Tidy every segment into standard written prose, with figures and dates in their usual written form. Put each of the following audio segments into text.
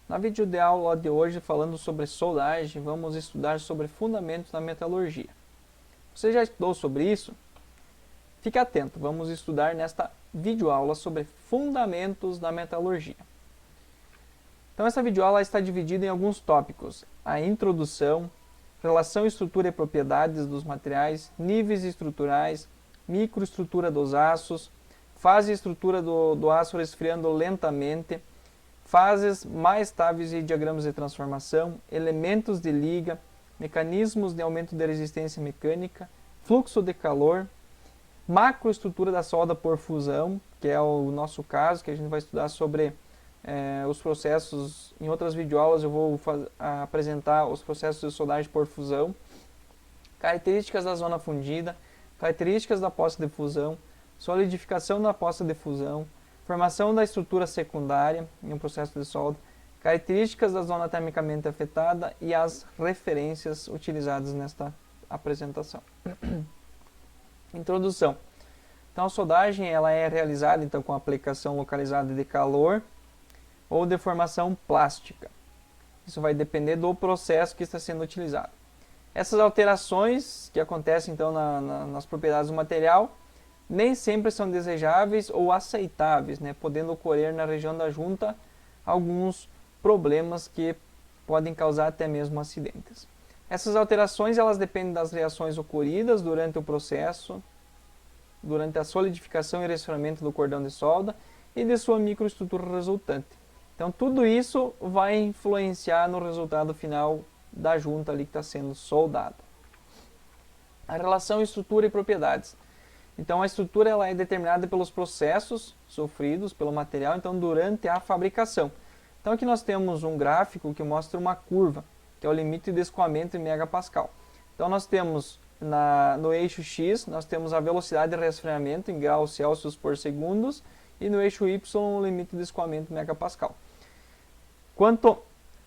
Na videoaula de hoje, falando sobre soldagem, vamos estudar sobre fundamentos da metalurgia. Você já estudou sobre isso? Fique atento, vamos estudar nesta videoaula sobre fundamentos da metalurgia. Então essa videoaula está dividida em alguns tópicos: a introdução, relação estrutura e propriedades dos materiais, níveis estruturais, microestrutura dos aços, fase e estrutura do aço resfriando lentamente, fases mais estáveis e diagramas de transformação, elementos de liga, mecanismos de aumento de resistência mecânica, fluxo de calor, macroestrutura da solda por fusão, que é o nosso caso, que a gente vai estudar sobre os processos. Em outras videoaulas eu vou apresentar os processos de soldagem por fusão, características da zona fundida, características da poça de fusão, solidificação da poça de fusão, formação da estrutura secundária em um processo de solda, características da zona termicamente afetada e as referências utilizadas nesta apresentação. Introdução. Então a soldagem ela é realizada então, com aplicação localizada de calor ou de formação plástica. Isso vai depender do processo que está sendo utilizado. Essas alterações que acontecem então nas propriedades do material nem sempre são desejáveis ou aceitáveis, podendo ocorrer na região da junta alguns problemas que podem causar até mesmo acidentes. Essas alterações elas dependem das reações ocorridas durante o processo, durante a solidificação e resfriamento do cordão de solda e de sua microestrutura resultante. Então tudo isso vai influenciar no resultado final da junta ali que está sendo soldada. A relação estrutura e propriedades. Então a estrutura ela é determinada pelos processos sofridos pelo material então, durante a fabricação. Então aqui nós temos um gráfico que mostra uma curva, que é o limite de escoamento em megapascal. Então nós temos no eixo X, nós temos a velocidade de resfriamento em graus Celsius por segundos, e no eixo Y o limite de escoamento em megapascal. Quanto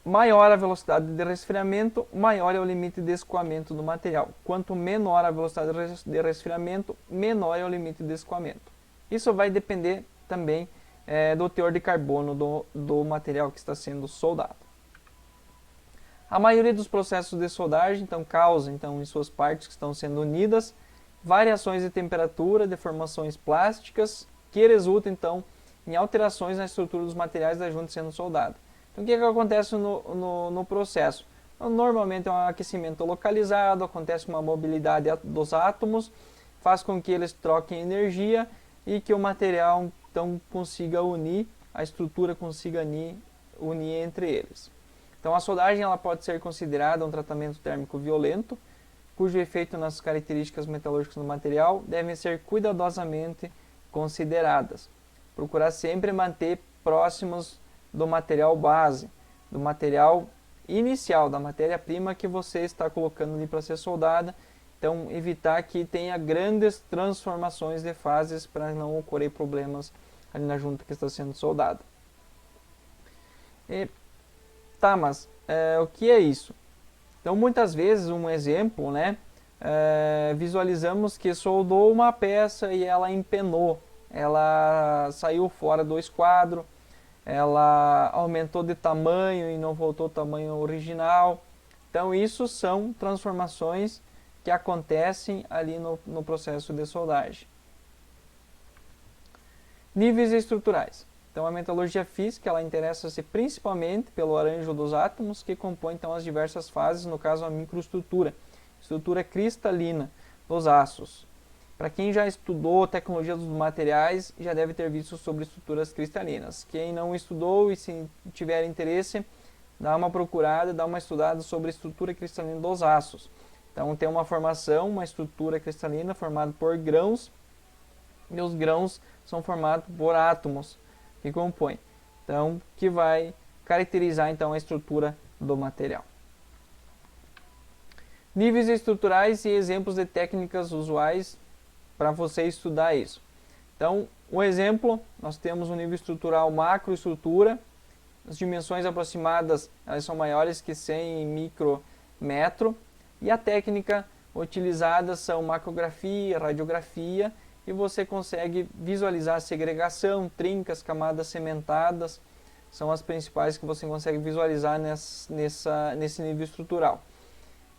maior a velocidade de resfriamento, maior é o limite de escoamento do material. Quanto menor a velocidade de resfriamento, menor é o limite de escoamento. Isso vai depender também do teor de carbono do material que está sendo soldado. A maioria dos processos de soldagem causa, em suas partes que estão sendo unidas, variações de temperatura, deformações plásticas, que resultam então em alterações na estrutura dos materiais da junta sendo soldada. Então, o que acontece no processo? Normalmente é um aquecimento localizado, acontece uma mobilidade dos átomos, faz com que eles troquem energia e que o material então consiga unir, a estrutura consiga unir entre eles. Então a soldagem ela pode ser considerada um tratamento térmico violento, cujo efeito nas características metalúrgicas do material devem ser cuidadosamente consideradas. Procurar sempre manter próximos do material base, do material inicial, da matéria-prima que você está colocando ali para ser soldada. Então, evitar que tenha grandes transformações de fases para não ocorrer problemas ali na junta que está sendo soldada. Mas o que é isso? Então, muitas vezes, um exemplo, visualizamos que soldou uma peça e ela empenou, ela saiu fora do esquadro, ela aumentou de tamanho e não voltou ao tamanho original. Então isso são transformações que acontecem ali no processo de soldagem. Níveis estruturais. Então a metalurgia física ela interessa-se principalmente pelo arranjo dos átomos que compõem então as diversas fases, no caso a microestrutura, estrutura cristalina dos aços. Para quem já estudou tecnologia dos materiais, já deve ter visto sobre estruturas cristalinas. Quem não estudou e se tiver interesse, dá uma procurada, dá uma estudada sobre a estrutura cristalina dos aços. Então tem uma formação, uma estrutura cristalina formada por grãos, e os grãos são formados por átomos que compõem. Então, que vai caracterizar então a estrutura do material. Níveis estruturais e exemplos de técnicas usuais para você estudar isso. Então, um exemplo, nós temos um nível estrutural macroestrutura, as dimensões aproximadas elas são maiores que 100 micrômetro, e a técnica utilizada são macrografia, radiografia, e você consegue visualizar segregação, trincas, camadas cementadas, são as principais que você consegue visualizar nesse nível estrutural.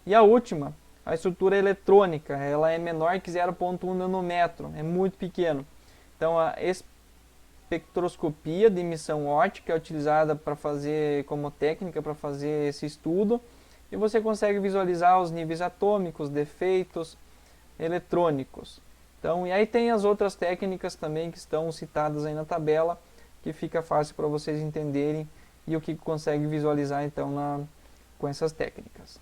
E a última, a estrutura eletrônica, ela é menor que 0,1 nanômetro, é muito pequeno. Então a espectroscopia de emissão óptica é utilizada para fazer como técnica para fazer esse estudo, e você consegue visualizar os níveis atômicos, defeitos eletrônicos. Então, e aí tem as outras técnicas também que estão citadas aí na tabela, que fica fácil para vocês entenderem e o que consegue visualizar então com essas técnicas.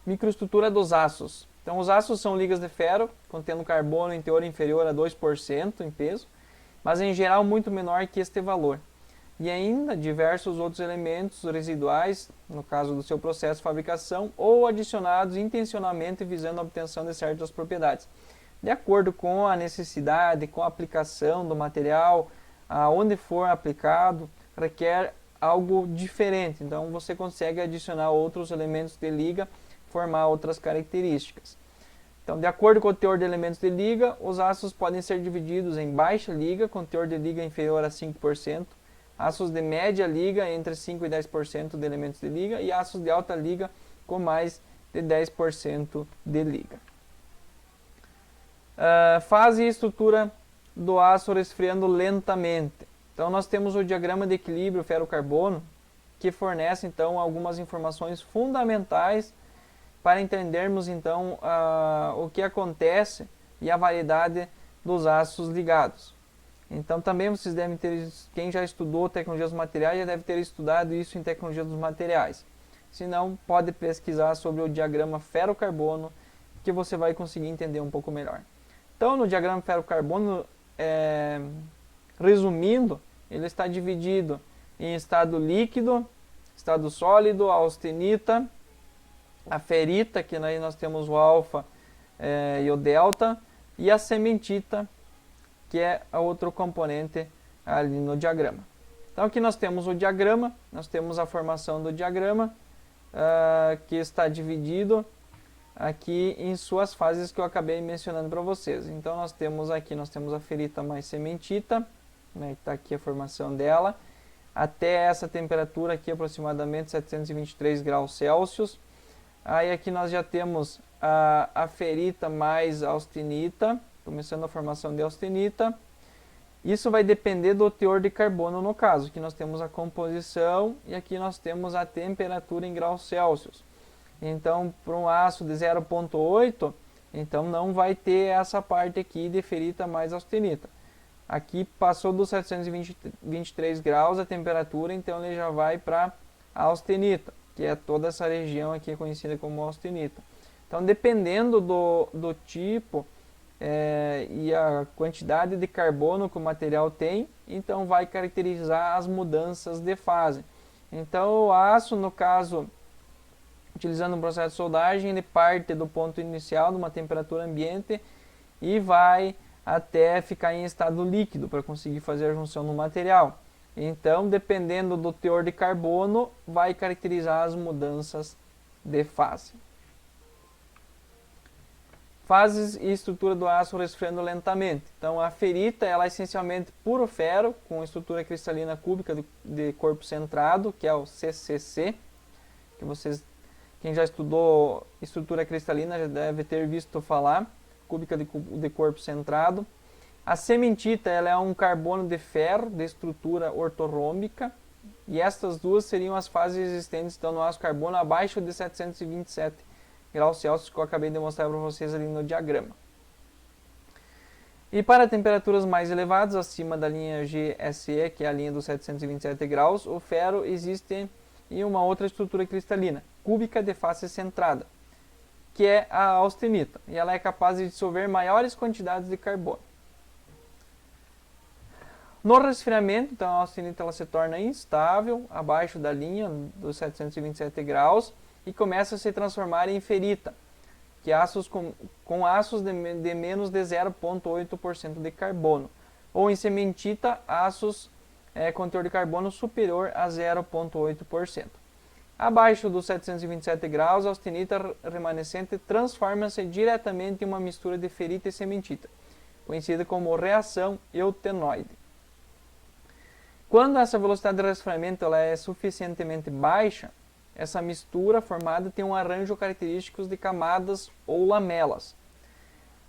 Microestrutura dos aços. Então, os aços são ligas de ferro, contendo carbono em teor inferior a 2% em peso, mas em geral muito menor que este valor. E ainda diversos outros elementos residuais, no caso do seu processo de fabricação, ou adicionados intencionalmente visando a obtenção de certas propriedades. De acordo com a necessidade, com a aplicação do material, aonde for aplicado, requer algo diferente. Então você consegue adicionar outros elementos de liga, formar outras características. Então, de acordo com o teor de elementos de liga, os aços podem ser divididos em baixa liga, com teor de liga inferior a 5%, aços de média liga, entre 5% e 10% de elementos de liga, e aços de alta liga, com mais de 10% de liga. Fase e estrutura do aço resfriando lentamente. Então, nós temos o diagrama de equilíbrio ferro-carbono, que fornece, então, algumas informações fundamentais para entendermos então o que acontece e a variedade dos aços ligados. Então também vocês devem ter, quem já estudou tecnologia dos materiais já deve ter estudado isso em tecnologia dos materiais. Se não, pode pesquisar sobre o diagrama ferro-carbono, que você vai conseguir entender um pouco melhor. Então no diagrama ferro-carbono, resumindo, ele está dividido em estado líquido, estado sólido, a austenita, a ferrita, que aí nós temos o alfa e o delta, e a cementita, que é a outro componente ali no diagrama. Então aqui nós temos o diagrama, nós temos a formação do diagrama, que está dividido aqui em suas fases que eu acabei mencionando para vocês. Então nós temos aqui, nós temos a ferrita mais cementita, né, está aqui a formação dela, até essa temperatura aqui aproximadamente 723 graus Celsius. Aí aqui nós já temos a ferrita mais austenita, começando a formação de austenita. Isso vai depender do teor de carbono no caso. Aqui nós temos a composição e aqui nós temos a temperatura em graus Celsius. Então, para um aço de 0,8, então não vai ter essa parte aqui de ferrita mais austenita. Aqui passou dos 723 graus a temperatura, então ele já vai para a austenita, que é toda essa região aqui conhecida como austenita. Então, dependendo do tipo e a quantidade de carbono que o material tem, então vai caracterizar as mudanças de fase. Então, o aço, no caso, utilizando um processo de soldagem, ele parte do ponto inicial, de uma temperatura ambiente, e vai até ficar em estado líquido para conseguir fazer a junção no material. Então, dependendo do teor de carbono, vai caracterizar as mudanças de fase. Fases e estrutura do aço resfriando lentamente. Então, a ferrita ela é essencialmente puro ferro, com estrutura cristalina cúbica de corpo centrado, que é o CCC, que quem já estudou estrutura cristalina já deve ter visto falar, cúbica de corpo centrado. A cementita ela é um carbono de ferro de estrutura ortorrômbica, e estas duas seriam as fases existentes então, no aço carbono abaixo de 727 graus Celsius, que eu acabei de mostrar para vocês ali no diagrama. E para temperaturas mais elevadas, acima da linha GSE, que é a linha dos 727 graus, o ferro existe em uma outra estrutura cristalina, cúbica de face centrada, que é a austenita, e ela é capaz de dissolver maiores quantidades de carbono. No resfriamento, então, a austenita ela se torna instável, abaixo da linha dos 727 graus, e começa a se transformar em ferrita, que aços com aços de menos de 0,8% de carbono, ou em cementita, aços com teor de carbono superior a 0,8%. Abaixo dos 727 graus, a austenita remanescente transforma-se diretamente em uma mistura de ferrita e cementita, conhecida como reação eutenoide. Quando essa velocidade de resfriamento ela é suficientemente baixa, essa mistura formada tem um arranjo característico de camadas ou lamelas,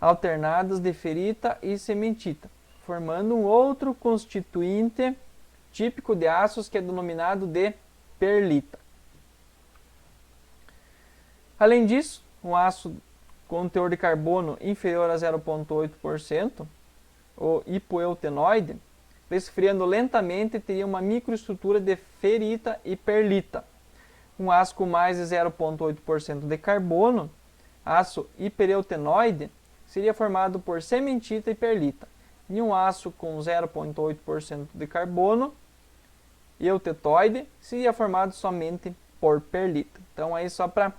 alternadas de ferrita e cementita, formando um outro constituinte típico de aços que é denominado de perlita. Além disso, um aço com teor de carbono inferior a 0,8%, o hipoeutenoide, resfriando lentamente, teria uma microestrutura de ferrita e perlita. Um aço com mais de 0,8% de carbono, aço hipereutenoide, seria formado por cementita e perlita. E um aço com 0,8% de carbono, eutetoide, seria formado somente por perlita. Então, aí só para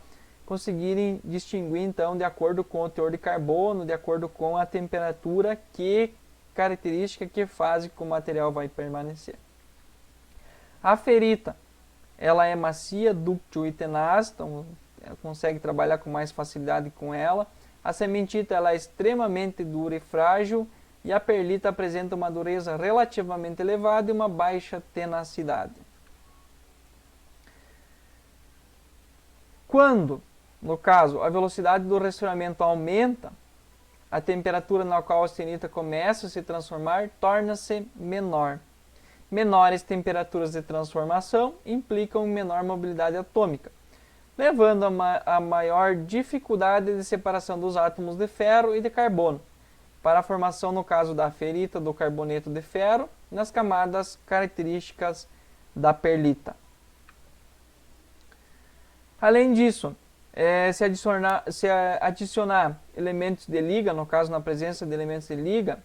conseguirem distinguir, então, de acordo com o teor de carbono, de acordo com a temperatura, que característica, que fase que o material vai permanecer. A ferrita, ela é macia, dúctil e tenaz, então ela consegue trabalhar com mais facilidade com ela. A cementita, ela é extremamente dura e frágil, e a perlita apresenta uma dureza relativamente elevada e uma baixa tenacidade. Quando, no caso, a velocidade do resfriamento aumenta, a temperatura na qual a austenita começa a se transformar torna-se menor. Menores temperaturas de transformação implicam menor mobilidade atômica, levando a maior dificuldade de separação dos átomos de ferro e de carbono, para a formação, no caso da ferrita, do carboneto de ferro, nas camadas características da perlita. Além disso, se adicionar elementos de liga, no caso na presença de elementos de liga,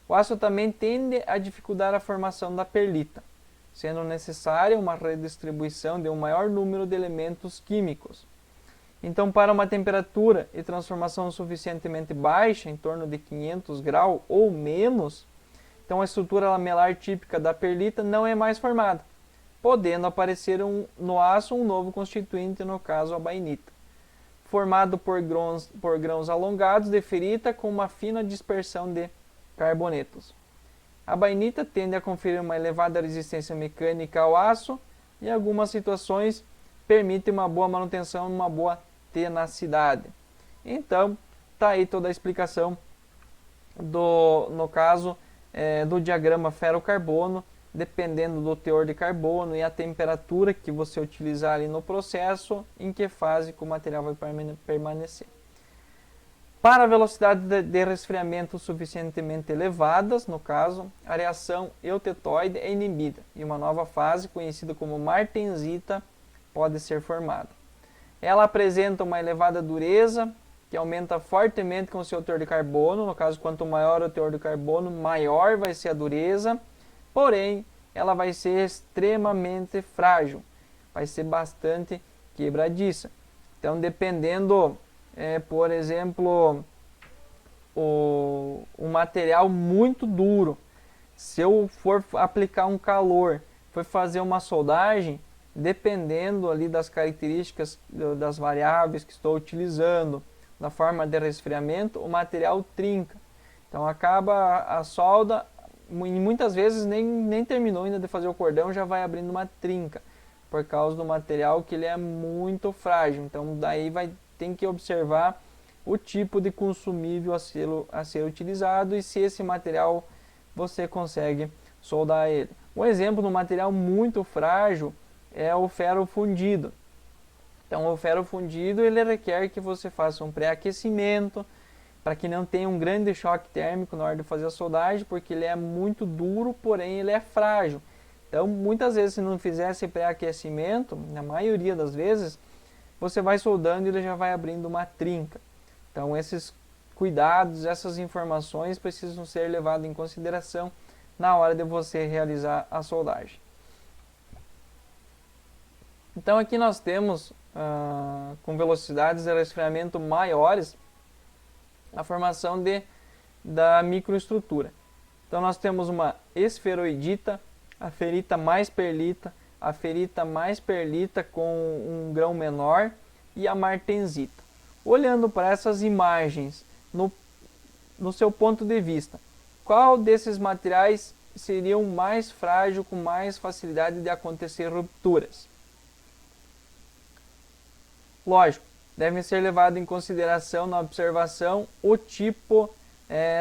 o aço também tende a dificultar a formação da perlita, sendo necessária uma redistribuição de um maior número de elementos químicos. Então, para uma temperatura e transformação suficientemente baixa, em torno de 500 graus ou menos, então a estrutura lamelar típica da perlita não é mais formada, podendo aparecer no aço um novo constituinte, no caso a bainita, formado por grãos alongados de ferrita com uma fina dispersão de carbonetos. A bainita tende a conferir uma elevada resistência mecânica ao aço e, em algumas situações, permite uma boa manutenção e uma boa tenacidade. Então, está aí toda a explicação no caso do diagrama ferro-carbono, dependendo do teor de carbono e a temperatura que você utilizar ali no processo, em que fase que o material vai permanecer. Para a velocidade de resfriamento suficientemente elevadas, no caso, a reação eutetoide é inibida e uma nova fase, conhecida como martensita, pode ser formada. Ela apresenta uma elevada dureza, que aumenta fortemente com o seu teor de carbono. No caso, quanto maior o teor de carbono, maior vai ser a dureza. Porém, ela vai ser extremamente frágil, vai ser bastante quebradiça. Então, dependendo, por exemplo, um material muito duro, se eu for aplicar um calor, for fazer uma soldagem, dependendo ali das características das variáveis que estou utilizando, da forma de resfriamento, o material trinca. Então, acaba a solda, muitas vezes nem terminou ainda de fazer o cordão, já vai abrindo uma trinca, por causa do material que ele é muito frágil. Então, daí tem que observar o tipo de consumível a ser utilizado e se esse material você consegue soldar ele. Um exemplo de um material muito frágil é o ferro fundido. Então, o ferro fundido ele requer que você faça um pré-aquecimento, para que não tenha um grande choque térmico na hora de fazer a soldagem, porque ele é muito duro, porém ele é frágil. Então, muitas vezes, se não fizer esse pré-aquecimento, na maioria das vezes, você vai soldando e ele já vai abrindo uma trinca. Então, esses cuidados, essas informações precisam ser levados em consideração na hora de você realizar a soldagem. Então, aqui nós temos, com velocidades de resfriamento maiores, a formação da microestrutura. Então, nós temos uma esferoidita, a ferrita mais perlita, a ferrita mais perlita com um grão menor e a martensita. Olhando para essas imagens, no seu ponto de vista, qual desses materiais seriam mais frágeis, com mais facilidade de acontecer rupturas. Lógico, devem ser levados em consideração na observação o tipo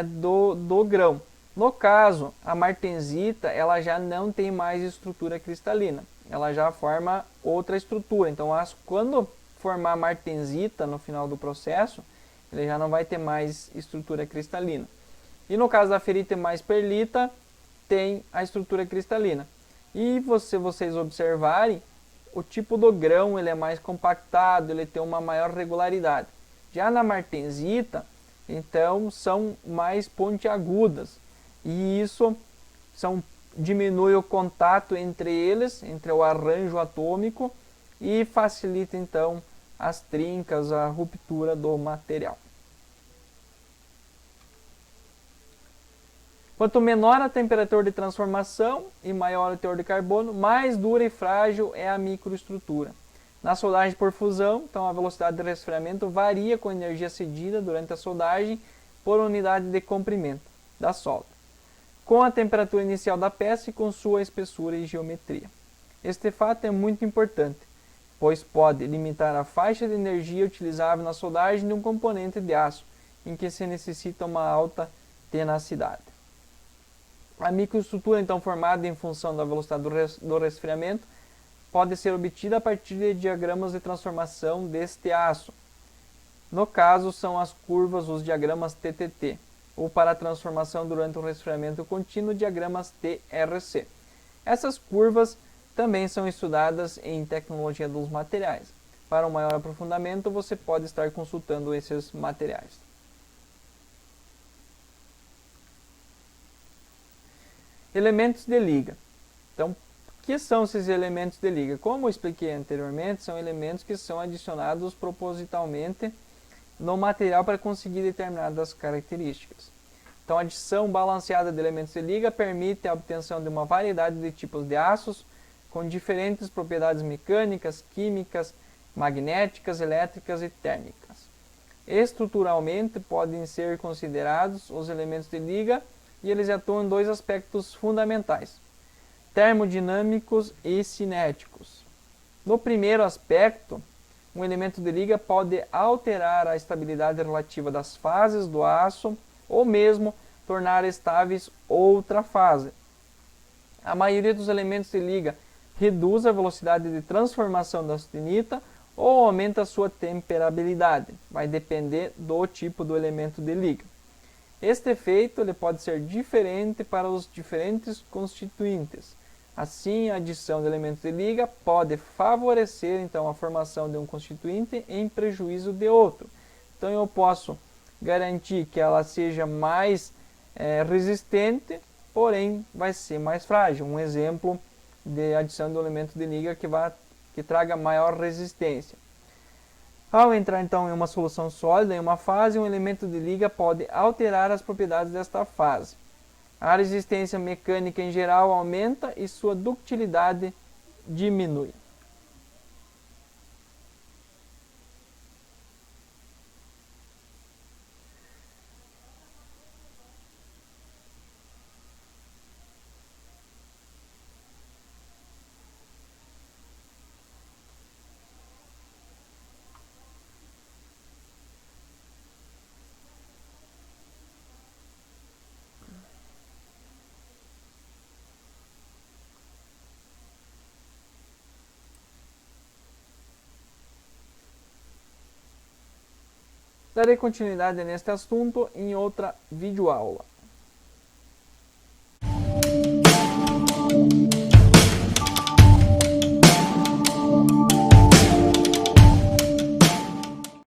do grão. No caso, a martensita ela já não tem mais estrutura cristalina, ela já forma outra estrutura. Então, quando formar martensita no final do processo, ele já não vai ter mais estrutura cristalina. E no caso da ferrita mais perlita, tem a estrutura cristalina. E vocês observarem, o tipo do grão ele é mais compactado, ele tem uma maior regularidade. Já na martensita, então, são mais pontiagudas. E isso diminui o contato entre eles, entre o arranjo atômico, e facilita então as trincas, a ruptura do material. Quanto menor a temperatura de transformação e maior o teor de carbono, mais dura e frágil é a microestrutura. Na soldagem por fusão, então a velocidade de resfriamento varia com a energia cedida durante a soldagem por unidade de comprimento da solda, com a temperatura inicial da peça e com sua espessura e geometria. Este fato é muito importante, pois pode limitar a faixa de energia utilizável na soldagem de um componente de aço, em que se necessita uma alta tenacidade. A microestrutura, então, formada em função da velocidade do resfriamento, pode ser obtida a partir de diagramas de transformação deste aço. No caso, são as curvas, os diagramas TTT, ou para a transformação durante o resfriamento contínuo, diagramas TRC. Essas curvas também são estudadas em tecnologia dos materiais. Para um maior aprofundamento, você pode estar consultando esses materiais. Elementos de liga. Então, o que são esses elementos de liga? Como eu expliquei anteriormente, são elementos que são adicionados propositalmente no material para conseguir determinadas características. Então, a adição balanceada de elementos de liga permite a obtenção de uma variedade de tipos de aços com diferentes propriedades mecânicas, químicas, magnéticas, elétricas e térmicas. Estruturalmente, podem ser considerados os elementos de liga e eles atuam em dois aspectos fundamentais: termodinâmicos e cinéticos. No primeiro aspecto, um elemento de liga pode alterar a estabilidade relativa das fases do aço ou mesmo tornar estáveis outra fase. A maioria dos elementos de liga reduz a velocidade de transformação da austenita ou aumenta a sua temperabilidade. Vai depender do tipo do elemento de liga. Este efeito ele pode ser diferente para os diferentes constituintes. Assim, a adição de elementos de liga pode favorecer então a formação de um constituinte em prejuízo de outro. Então eu posso garantir que ela seja mais resistente, porém vai ser mais frágil. Um exemplo de adição de elemento de liga que traga maior resistência. Ao entrar então em uma solução sólida, em uma fase, um elemento de liga pode alterar as propriedades desta fase. A resistência mecânica em geral aumenta e sua ductilidade diminui. Darei continuidade neste assunto em outra videoaula.